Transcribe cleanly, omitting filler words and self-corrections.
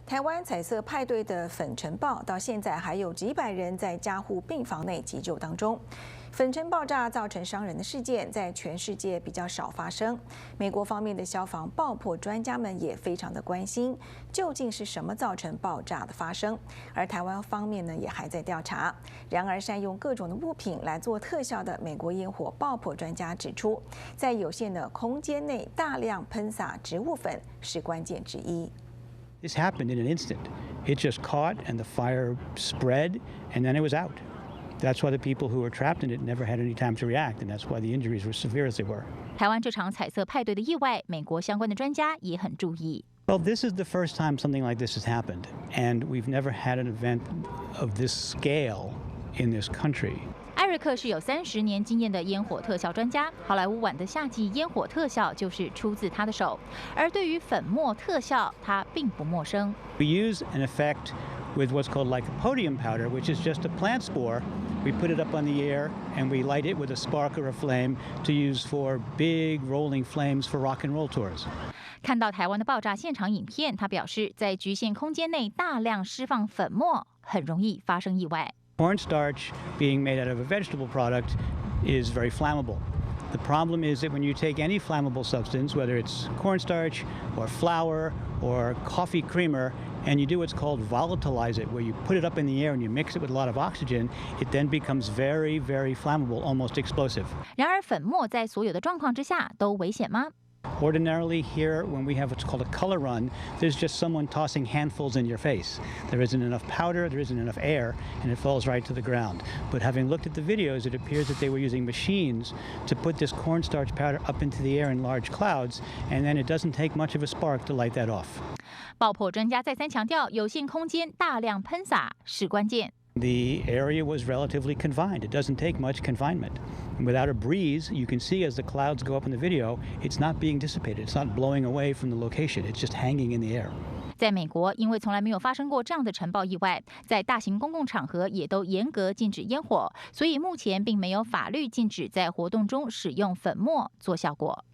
台湾彩色派对的粉尘暴到现在还有几百人在加护病房内急救当中。粉尘爆炸造成伤人的事件在全世界比较少发生。美国方面的消防爆破专家们也非常的关心，究竟是什么造成爆炸的发生？而台湾方面呢也还在调查。然而善用各种的物品来做特效的美国烟火爆破专家指出，在有限的空间内大量喷洒植物粉是关键之一。 This happened in an instant. It just caught and the fire spread and then it was out. That's why the people who were trapped in it never had any time to react, and that's why the injuries were severe as they were. 台湾这场彩色派对的意外，美国相关的专家也很注意。Well, this is the first time something like this has happened, and we've never had an event of this scale in this country. 艾瑞克是有30年经验的烟火特效专家，好莱坞晚的夏季烟火特效就是出自他的手。而对于粉末特效，他并不陌生。We use an effect with what's called lycopodium powder, which is just a plant spore. We put it up on the air and we light it with a spark or a flame to use for big rolling flames for rock and roll tours. 看到台湾的爆炸现场影片，他表示，在局限空间内大量释放粉末，很容易发生意外。 Cornstarch, being made out of a vegetable product, is very flammable. The problem is that when you take any flammable substance, whether it's cornstarch or flour or coffee creamer, and you do what's called volatilize it, where you put it up in the air and you mix it with a lot of oxygen, it then becomes very, very flammable, almost explosive. 然而，粉末在所有的状况之下都危险吗？ Ordinarily here, when we have what's called a color run, there's just someone tossing handfuls in your face. There isn't enough powder, there isn't enough air, and it falls right to the ground. But having looked at the videos, it appears that they were using machines to put this cornstarch powder up into the air in large clouds, and then it doesn't take much of a spark to light that off. 爆破专家再三强调，有限空间大量喷洒是关键。 The area was relatively confined. It doesn't take much confinement. Without a breeze, you can see as the clouds go up in the video, it's not being dissipated. It's not blowing away from the location. It's just hanging in the air. 在美国，因为从来没有发生过这样的尘爆意外，在大型公共场合也都严格禁止烟火，所以目前并没有法律禁止在活动中使用粉末做效果。